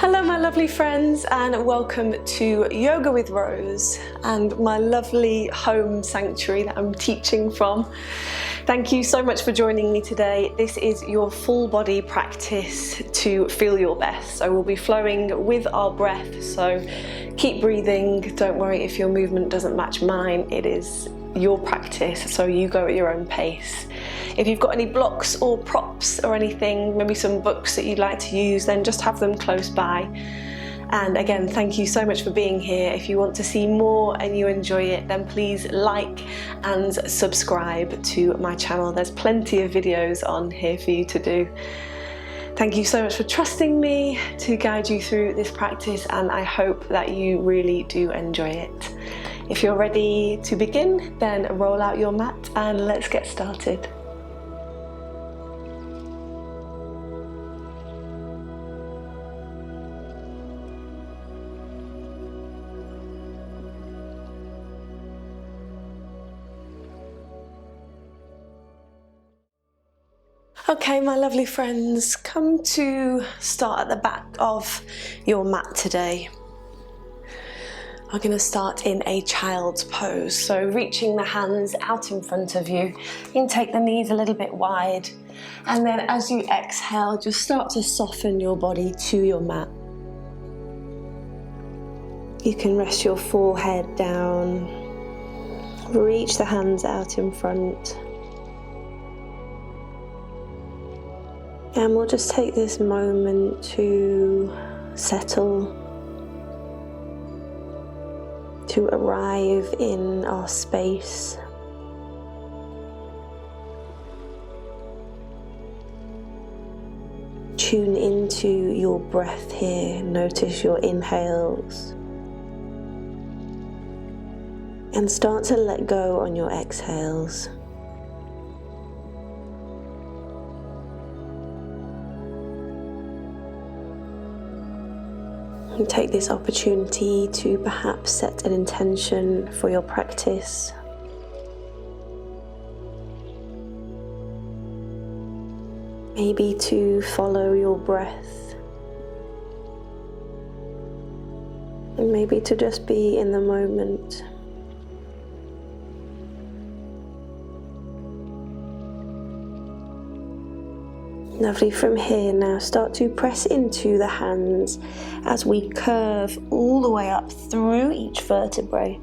Hello my lovely friends, and welcome to Yoga with Rose and my lovely home sanctuary that I'm teaching from. Thank you so much for joining me today. This is your full body practice to feel your best. So we'll be flowing with our breath, so keep breathing. Don't worry if your movement doesn't match mine. It is your practice, so you go at your own pace. If you've got any blocks or props or anything, maybe some books that you'd like to use, then just have them close by. And again, thank you so much for being here. If you want to see more and you enjoy it, then please like and subscribe to my channel. There's plenty of videos on here for you to do. Thank you so much for trusting me to guide you through this practice, and I hope that you really do enjoy it. If you're ready to begin, then roll out your mat and let's get started. Okay, my lovely friends, come to start at the back of your mat today. We're going to start in a child's pose, so reaching the hands out in front of you. You can take the knees a little bit wide, and then as you exhale, just start to soften your body to your mat. You can rest your forehead down, reach the hands out in front. And we'll just take this moment to settle, to arrive in our space. Tune into your breath here, notice your inhales. And start to let go on your exhales. And take this opportunity to perhaps set an intention for your practice. Maybe to follow your breath. And maybe to just be in the moment. Lovely. From here now, start to press into the hands as we curve all the way up through each vertebrae.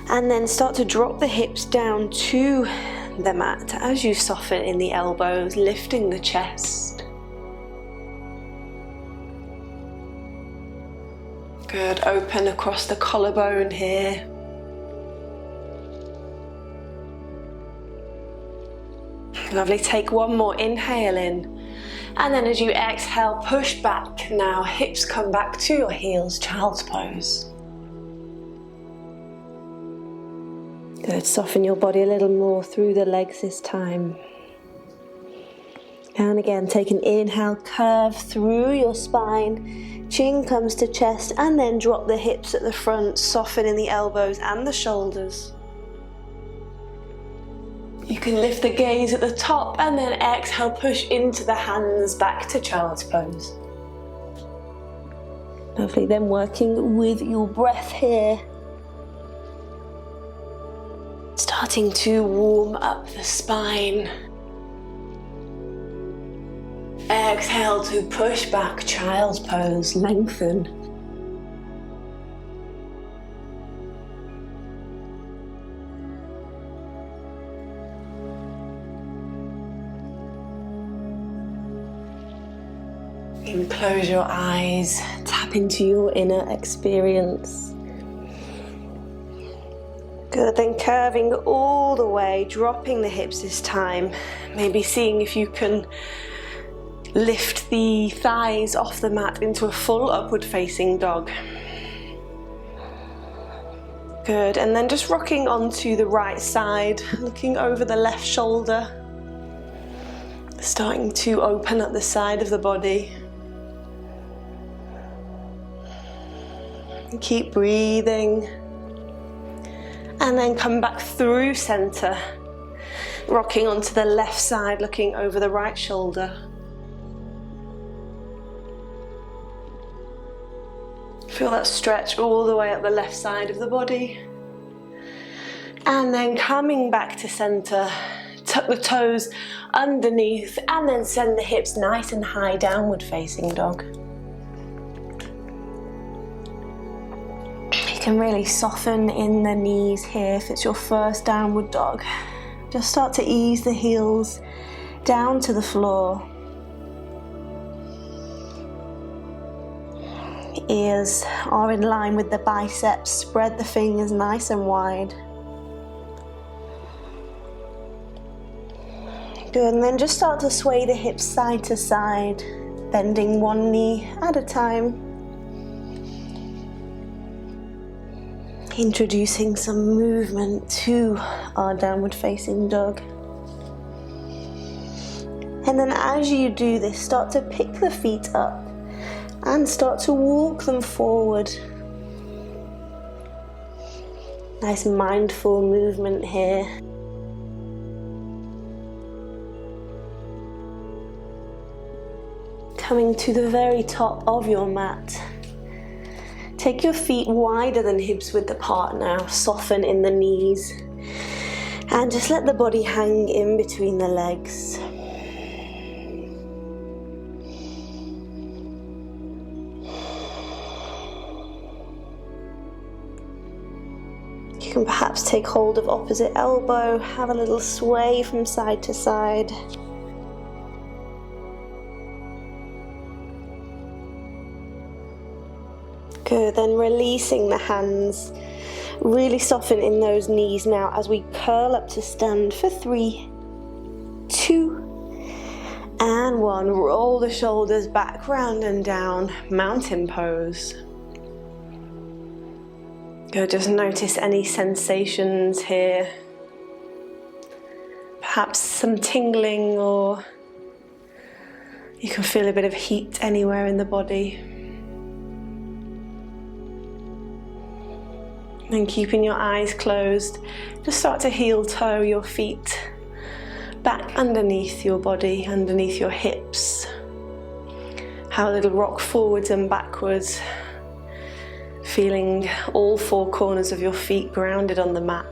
And then start to drop the hips down to the mat as you soften in the elbows, lifting the chest. Good. Open across the collarbone here. Lovely. Take one more inhale in, and then as you exhale, push back. Now hips come back to your heels, child's pose. Good. Soften your body a little more through the legs this time. And again, take an inhale, curve through your spine, chin comes to chest, and then drop the hips at the front, soften in the elbows and the shoulders. You can lift the gaze at the top and then exhale, push into the hands back to child's pose. Lovely. Then working with your breath here. Starting to warm up the spine. Exhale to push back, child's pose, lengthen. And close your eyes, tap into your inner experience. Good, then curving all the way, dropping the hips this time. Maybe seeing if you can lift the thighs off the mat into a full upward facing dog. Good, and then just rocking onto the right side, looking over the left shoulder. Starting to open up the side of the body. Keep breathing, and then come back through center, rocking onto the left side, looking over the right shoulder. Feel that stretch all the way up the left side of the body. And then coming back to center, tuck the toes underneath and then send the hips nice and high, downward facing dog. You can really soften in the knees here if it's your first downward dog. Just start to ease the heels down to the floor. Ears are in line with the biceps. Spread the fingers nice and wide. Good, and then just start to sway the hips side to side, bending one knee at a time. Introducing some movement to our downward facing dog. And then as you do this, start to pick the feet up and start to walk them forward. Nice mindful movement here. Coming to the very top of your mat. Take your feet wider than hips width apart now. Soften in the knees. And just let the body hang in between the legs. You can perhaps take hold of opposite elbow, have a little sway from side to side. Good, then releasing the hands. Really soften in those knees now as we curl up to stand for 3, 2, and 1. Roll the shoulders back, round and down, mountain pose. Good, just notice any sensations here. Perhaps some tingling, or you can feel a bit of heat anywhere in the body. And keeping your eyes closed, just start to heel toe your feet back underneath your body, underneath your hips. Have a little rock forwards and backwards, feeling all 4 corners of your feet grounded on the mat.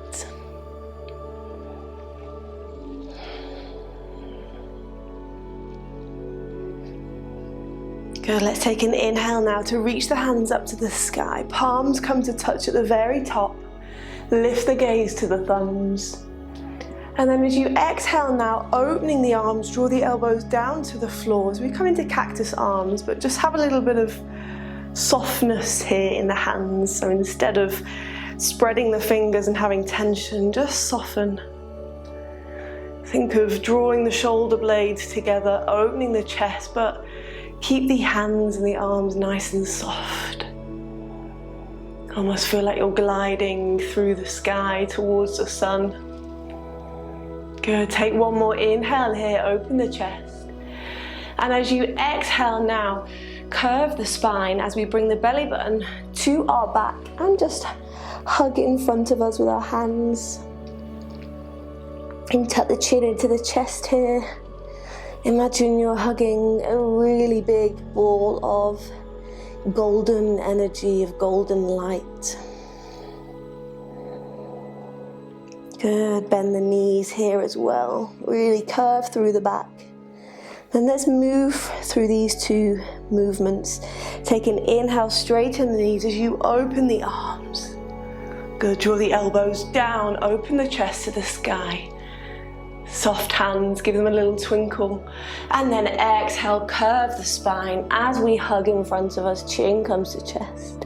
Good, let's take an inhale now to reach the hands up to the sky. Palms come to touch at the very top. Lift the gaze to the thumbs. And then as you exhale now, opening the arms, draw the elbows down to the floor as we come into cactus arms, but just have a little bit of softness here in the hands. So instead of spreading the fingers and having tension, just soften. Think of drawing the shoulder blades together, opening the chest, but keep the hands and the arms nice and soft. Almost feel like you're gliding through the sky towards the sun. Good, take one more inhale here, open the chest. And as you exhale now, curve the spine as we bring the belly button to our back and just hug in front of us with our hands. And tuck the chin into the chest here. Imagine you're hugging a really big ball of golden energy, of golden light. Good, bend the knees here as well. Really curve through the back. Then let's move through these 2 movements. Take an inhale, straighten the knees as you open the arms. Good, draw the elbows down, open the chest to the sky. Soft hands, give them a little twinkle. And then exhale, curve the spine as we hug in front of us, chin comes to chest.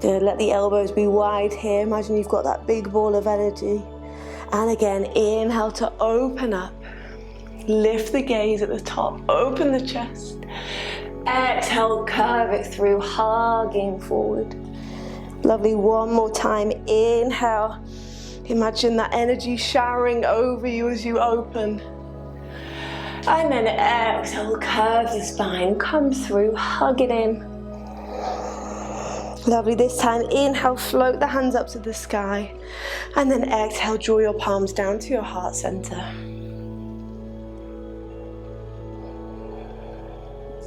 Good, let the elbows be wide here. Imagine you've got that big ball of energy. And again, inhale to open up. Lift the gaze at the top, open the chest. Exhale, curve it through, hugging forward. Lovely, one more time, inhale. Imagine that energy showering over you as you open. And then exhale, curve the spine, come through, hug it in. Lovely, this time inhale, float the hands up to the sky. And then exhale, draw your palms down to your heart center.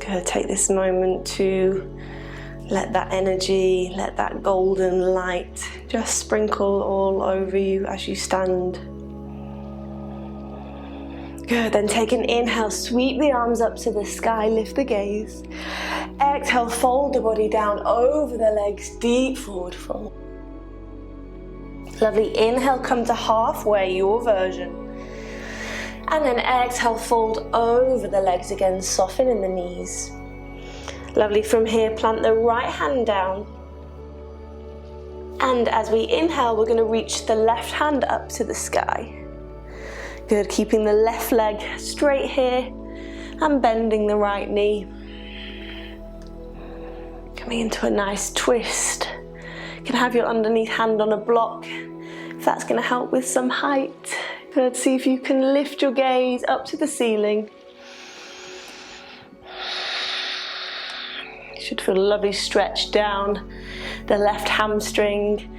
Good, take this moment to Let that energy, let that golden light just sprinkle all over you as you stand. Good, then take an inhale, sweep the arms up to the sky, lift the gaze. Exhale, fold the body down over the legs, deep forward fold. Lovely, inhale, come to halfway, your version. And then exhale, fold over the legs again, soften in the knees. Lovely, from here, plant the right hand down. And as we inhale, we're going to reach the left hand up to the sky. Good, keeping the left leg straight here and bending the right knee. Coming into a nice twist. You can have your underneath hand on a block if that's going to help with some height. Good, see if you can lift your gaze up to the ceiling. You should feel a lovely stretch down the left hamstring.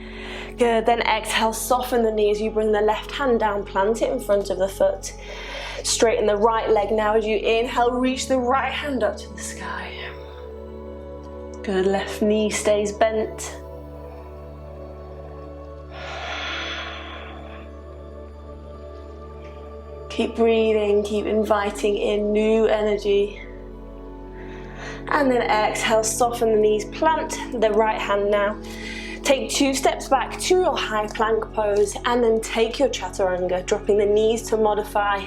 Good, then exhale, soften the knee as you bring the left hand down, plant it in front of the foot. Straighten the right leg now as you inhale, reach the right hand up to the sky. Good, left knee stays bent. Keep breathing, keep inviting in new energy. And then exhale, soften the knees, plant the right hand now. Take 2 steps back to your high plank pose and then take your chaturanga, dropping the knees to modify.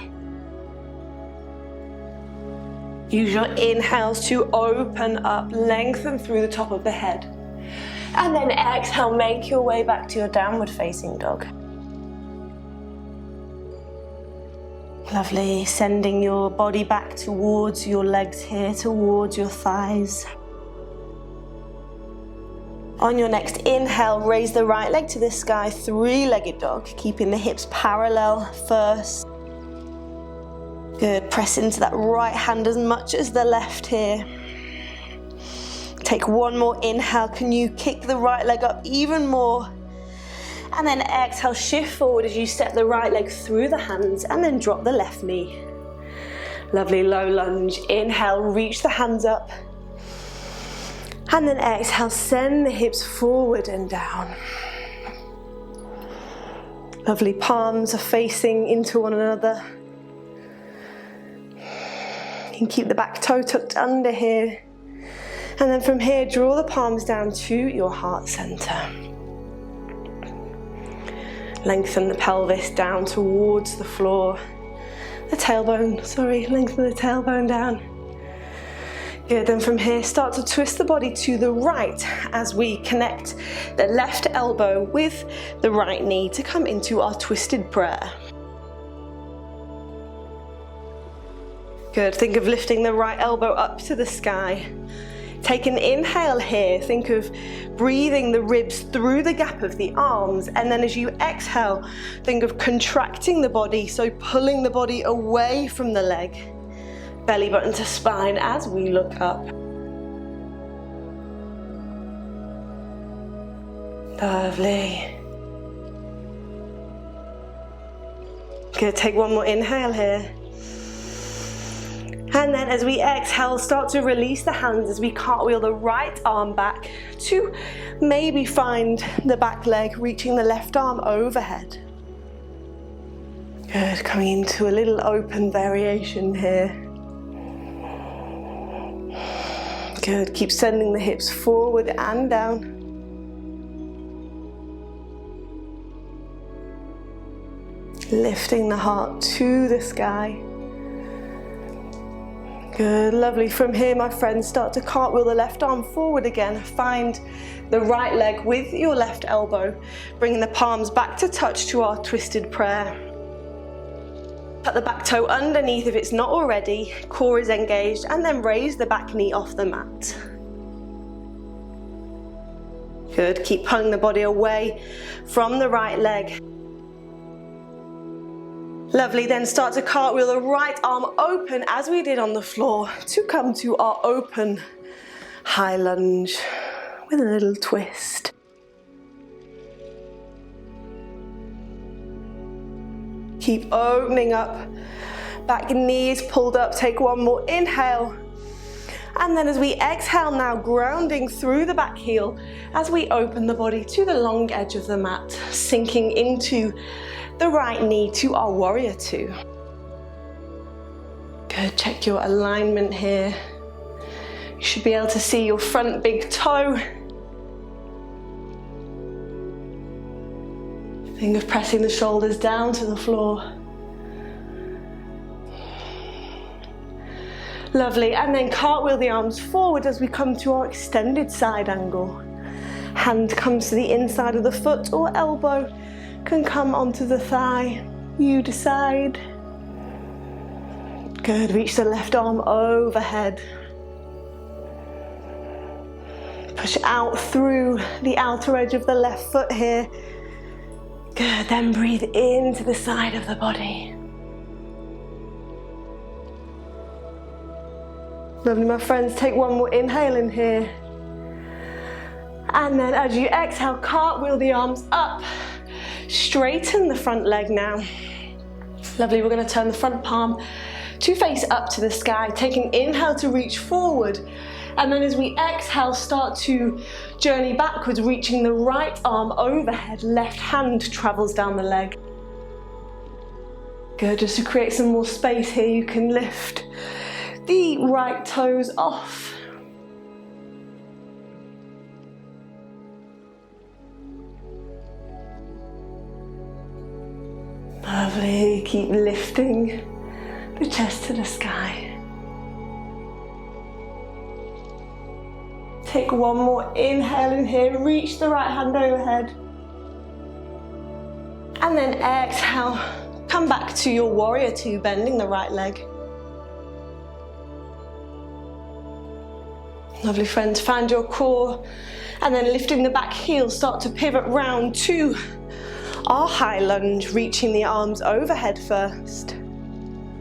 Use your inhales to open up, lengthen through the top of the head. And then exhale, make your way back to your downward facing dog. Lovely, sending your body back towards your legs here, towards your thighs. On your next inhale, raise the right leg to the sky, 3-legged dog, keeping the hips parallel first. Good, press into that right hand as much as the left here. Take one more inhale, can you kick the right leg up even more? And then exhale, shift forward as you step the right leg through the hands and then drop the left knee. Lovely, low lunge, inhale, reach the hands up. And then exhale, send the hips forward and down. Lovely, palms are facing into one another. You can keep the back toe tucked under here. And then from here, draw the palms down to your heart center. Lengthen the pelvis down towards the floor. Lengthen the tailbone down. Good, then from here, start to twist the body to the right as we connect the left elbow with the right knee to come into our twisted prayer. Good, think of lifting the right elbow up to the sky. Take an inhale here, think of breathing the ribs through the gap of the arms, and then as you exhale, think of contracting the body, so pulling the body away from the leg. Belly button to spine as we look up. Lovely. Good, take one more inhale here. And then as we exhale, start to release the hands as we cartwheel the right arm back to maybe find the back leg, reaching the left arm overhead. Good, coming into a little open variation here. Good, keep sending the hips forward and down. Lifting the heart to the sky. Good, lovely. From here, my friends, start to cartwheel the left arm forward again. Find the right leg with your left elbow, bringing the palms back to touch to our twisted prayer. Tuck the back toe underneath if it's not already, core is engaged, and then raise the back knee off the mat. Good, keep pulling the body away from the right leg. Lovely, then start to cartwheel the right arm open as we did on the floor to come to our open high lunge with a little twist. Keep opening up, back knees pulled up, take one more inhale. And then as we exhale now, grounding through the back heel as we open the body to the long edge of the mat, sinking into the right knee to our warrior two. Good, check your alignment here. You should be able to see your front big toe. Think of pressing the shoulders down to the floor. Lovely, and then cartwheel the arms forward as we come to our extended side angle. Hand comes to the inside of the foot, or elbow can come onto the thigh. You decide. Good, reach the left arm overhead. Push out through the outer edge of the left foot here. Good, then breathe into the side of the body. Lovely, my friends, take one more inhale in here. And then as you exhale, cartwheel the arms up. Straighten the front leg now. Lovely, we're going to turn the front palm to face up to the sky. Take an inhale to reach forward. And then as we exhale, start to journey backwards, reaching the right arm overhead. Left hand travels down the leg. Good, just to create some more space here, you can lift the right toes off. Lovely, keep lifting the chest to the sky. Take one more inhale in here, reach the right hand overhead. And then exhale, come back to your warrior two, bending the right leg. Lovely, friends, find your core, and then lifting the back heel, start to pivot round to our high lunge, reaching the arms overhead first.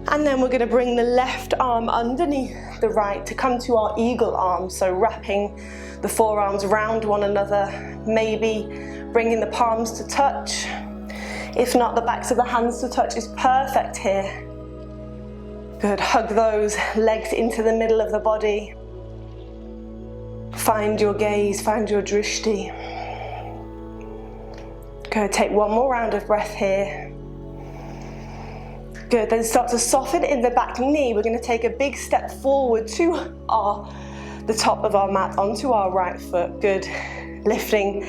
And then we're going to bring the left arm underneath the right to come to our eagle arm, so wrapping the forearms round one another, maybe bringing the palms to touch. If not, the backs of the hands to touch is perfect here. Good, hug those legs into the middle of the body. Find your gaze, find your drishti. Good, take one more round of breath here. Good, then start to soften in the back knee. We're going to take a big step forward to the top of our mat, onto our right foot. Good, lifting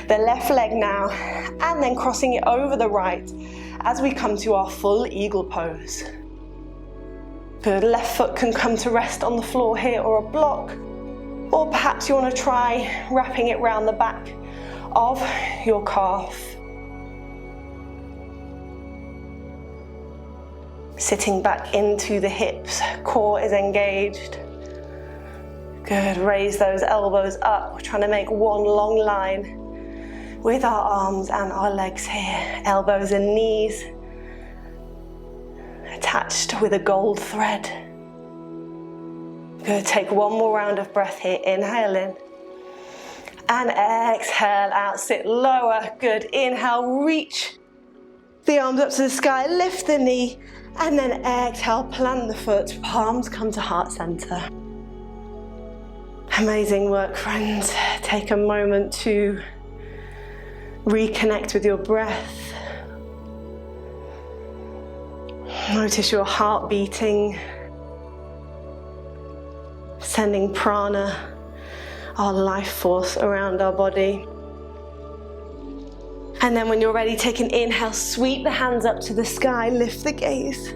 the left leg now, and then crossing it over the right as we come to our full eagle pose. Good, left foot can come to rest on the floor here or a block. Or perhaps you want to try wrapping it round the back of your calf. Sitting back into the hips, core is engaged. Good, raise those elbows up. We're trying to make one long line with our arms and our legs here. Elbows and knees attached with a gold thread. Good, take one more round of breath here. Inhale in. And exhale out, sit lower. Good, inhale, reach the arms up to the sky, lift the knee, and then exhale, plant the foot, palms come to heart center. Amazing work, friends. Take a moment to reconnect with your breath. Notice your heart beating, sending prana, our life force, around our body. And then when you're ready, take an inhale, sweep the hands up to the sky, lift the gaze.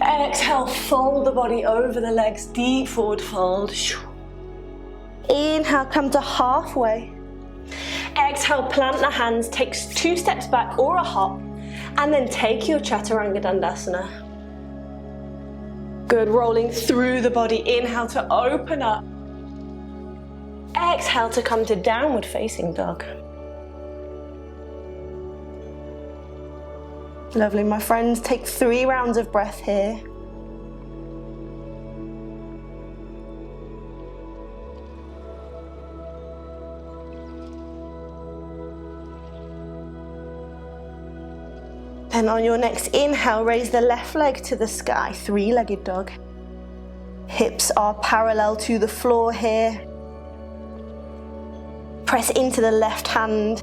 Exhale, fold the body over the legs, deep forward fold. Inhale, come to halfway. Exhale, plant the hands, take 2 steps back or a hop, and then take your Chaturanga Dandasana. Good, rolling through the body. Inhale to open up. Exhale to come to downward facing dog. Lovely, my friends. Take 3 rounds of breath here. And on your next inhale, raise the left leg to the sky, 3-legged dog. Hips are parallel to the floor here. Press into the left hand.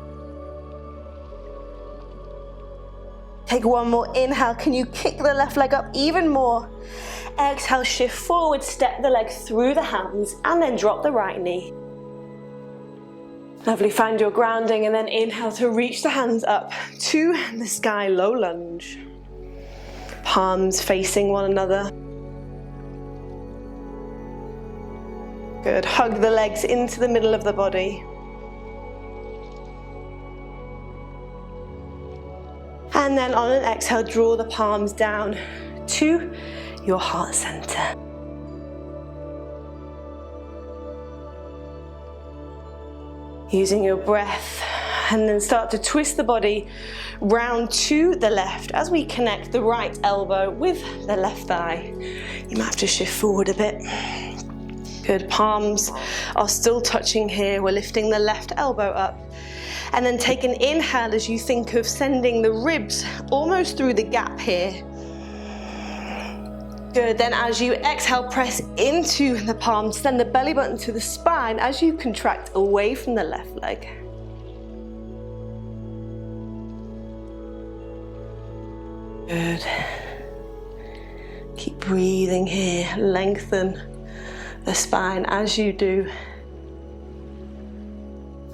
Take one more inhale. Can you kick the left leg up even more? Exhale, shift forward, step the leg through the hands, and then drop the right knee. Lovely, find your grounding, and then inhale to reach the hands up to the sky, low lunge. Palms facing one another. Good, hug the legs into the middle of the body. And then on an exhale, draw the palms down to your heart center. Using your breath, and then start to twist the body round to the left as we connect the right elbow with the left thigh. You might have to shift forward a bit. Good, palms are still touching here. We're lifting the left elbow up. And then take an inhale as you think of sending the ribs almost through the gap here. Good, then as you exhale, press into the palms, send the belly button to the spine as you contract away from the left leg. Good. Keep breathing here, lengthen the spine as you do.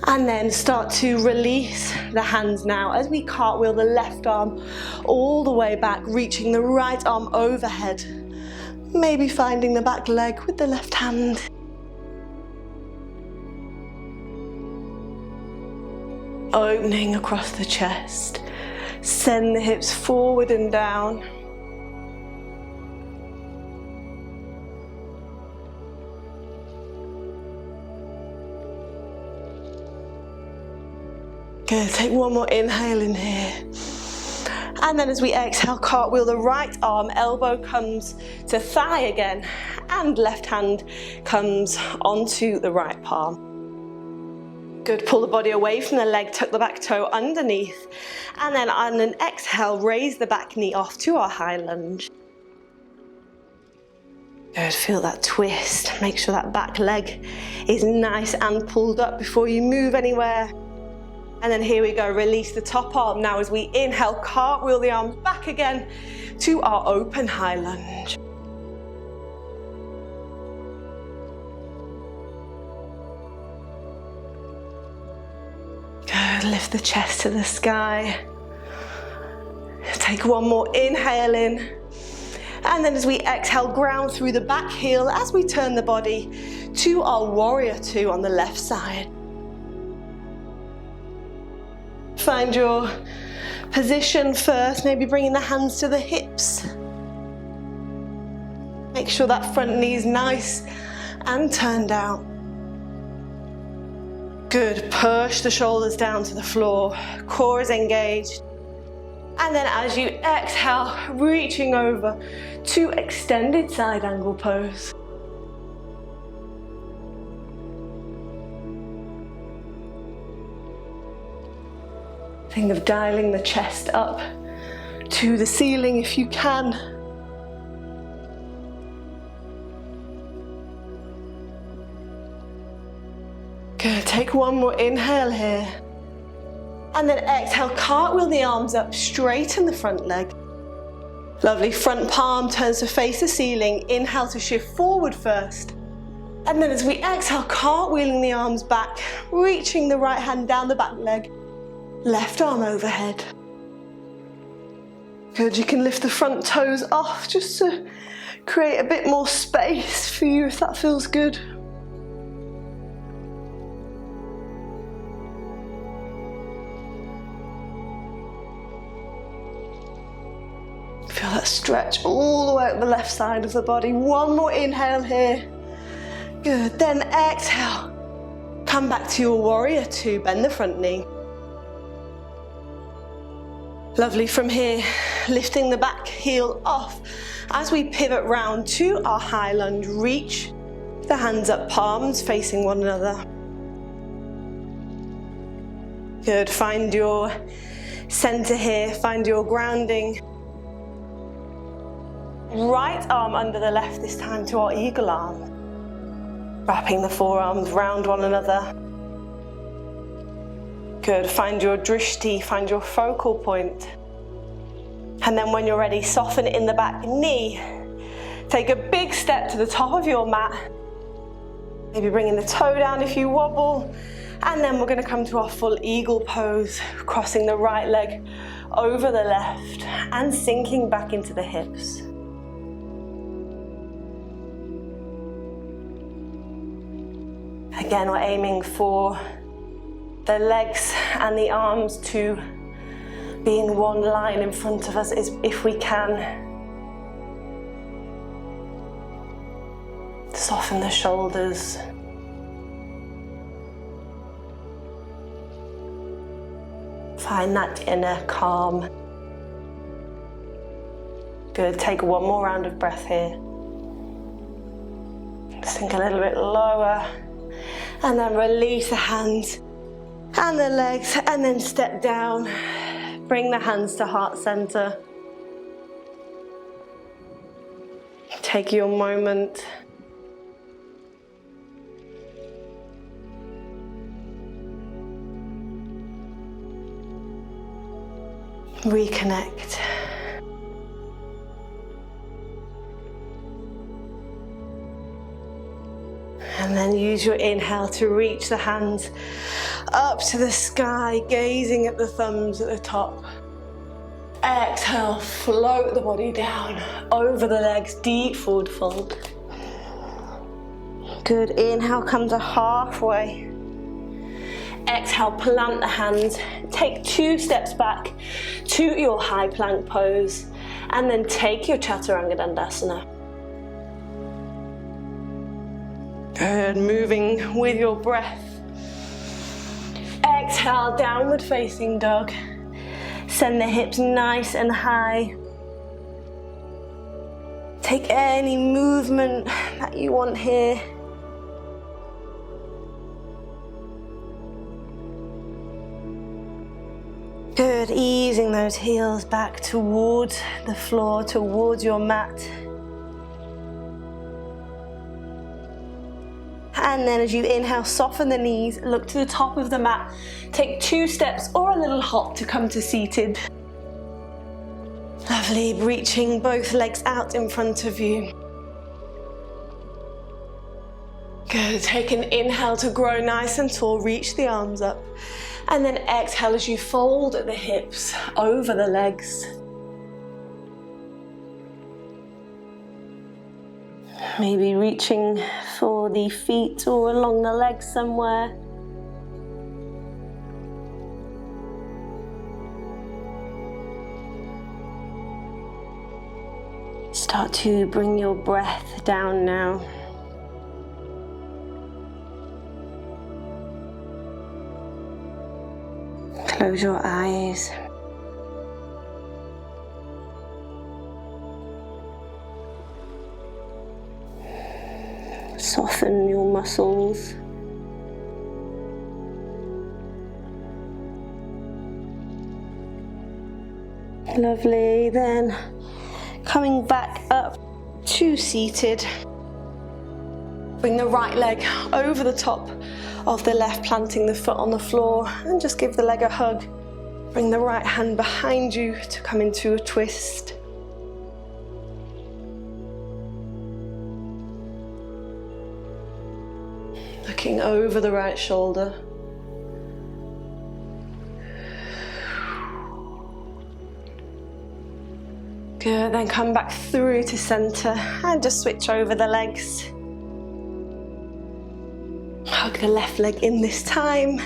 And then start to release the hands now as we cartwheel the left arm all the way back, reaching the right arm overhead. Maybe finding the back leg with the left hand. Opening across the chest. Send the hips forward and down. Good, take one more inhale in here. And then as we exhale, cartwheel the right arm, elbow comes to thigh again, and left hand comes onto the right palm. Good, pull the body away from the leg, tuck the back toe underneath, and then on an exhale, raise the back knee off to our high lunge. Good, feel that twist. Make sure that back leg is nice and pulled up before you move anywhere. And then here we go, release the top arm. Now as we inhale, cartwheel the arms back again to our open high lunge. Good, lift the chest to the sky. Take one more inhale in. And then as we exhale, ground through the back heel as we turn the body to our warrior two on the left side. Find your position first, maybe bringing the hands to the hips. Make sure that front knee is nice and turned out. Good, push the shoulders down to the floor, core is engaged. And then as you exhale, reaching over to extended side angle pose. Think of dialing the chest up to the ceiling if you can. Good, take one more inhale here. And then exhale, cartwheel the arms up, straighten the front leg. Lovely, front palm turns to face the ceiling. Inhale to shift forward first. And then as we exhale, cartwheeling the arms back, reaching the right hand down the back leg. Left arm overhead. Good, you can lift the front toes off just to create a bit more space for you if that feels good. Feel that stretch all the way up the left side of the body. One more inhale here. Good, then exhale. Come back to your warrior two, bend the front knee. Lovely, from here, lifting the back heel off as we pivot round to our high lunge. Reach the hands up, palms facing one another. Good, find your center here, find your grounding. right arm under the left this time to our eagle arm. Wrapping the forearms round one another. Good, find your drishti, find your focal point. And then when you're ready, soften in the back knee. Take a big step to the top of your mat. Maybe bringing the toe down if you wobble. And then we're going to come to our full eagle pose, crossing the right leg over the left and sinking back into the hips. Again, we're aiming for the legs and the arms to be in one line in front of us if we can. Soften the shoulders. Find that inner calm. Good, take one more round of breath here. Sink a little bit lower. And then release the hands and the legs, and then step down. Bring the hands to heart center. Take your moment. Reconnect. And then use your inhale to reach the hands up to the sky, gazing at the thumbs at the top. Exhale, float the body down over the legs, deep forward fold. Good, inhale, come to halfway. Exhale, plant the hands, take 2 steps back to your high plank pose, and then take your Chaturanga Dandasana. Good, moving with your breath. Exhale, downward facing dog. Send the hips nice and high. Take any movement that you want here. Good, easing those heels back towards the floor, towards your mat. And then as you inhale, soften the knees, look to the top of the mat. Take 2 steps or a little hop to come to seated. Lovely, reaching both legs out in front of you. Good, take an inhale to grow nice and tall, reach the arms up. And then exhale as you fold the hips over the legs. Maybe reaching for the feet or along the legs somewhere. Start to bring your breath down now. Close your eyes. Soften your muscles. Lovely, then coming back up to seated. Bring the right leg over the top of the left, planting the foot on the floor, and just give the leg a hug. Bring the right hand behind you to come into a twist. Looking over the right shoulder. Good, then come back through to center and just switch over the legs. Hug the left leg in this time.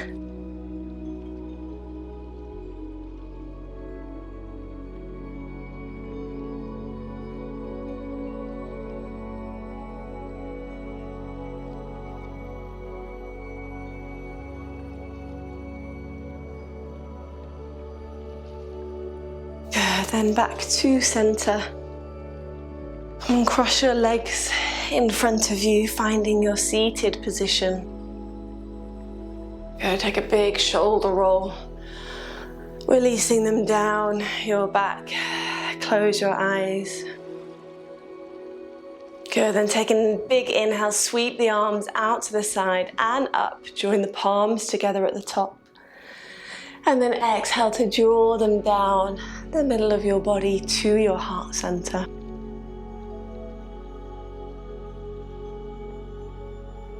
Good, then back to center. And cross your legs in front of you, finding your seated position. Good, take a big shoulder roll, releasing them down your back. Close your eyes. Good, then taking a big inhale, sweep the arms out to the side and up. Join the palms together at the top. And then exhale to draw them down the middle of your body to your heart center.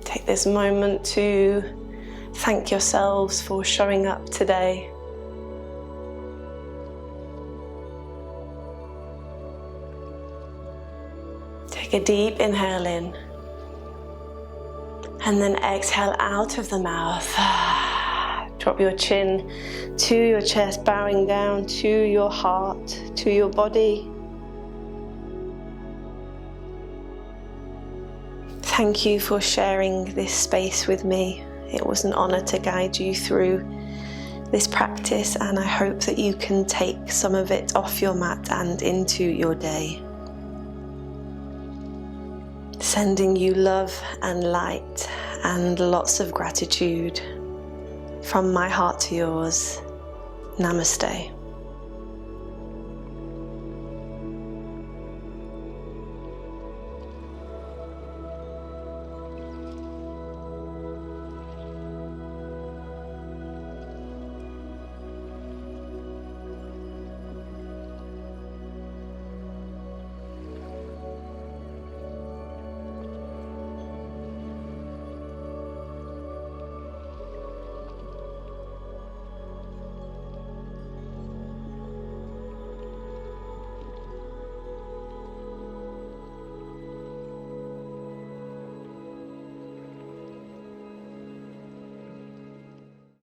Take this moment to thank yourselves for showing up today. Take a deep inhale in, and then exhale out of the mouth. Drop your chin to your chest, bowing down to your heart, to your body. Thank you for sharing this space with me. It was an honor to guide you through this practice, and I hope that you can take some of it off your mat and into your day. Sending you love and light and lots of gratitude from my heart to yours. Namaste.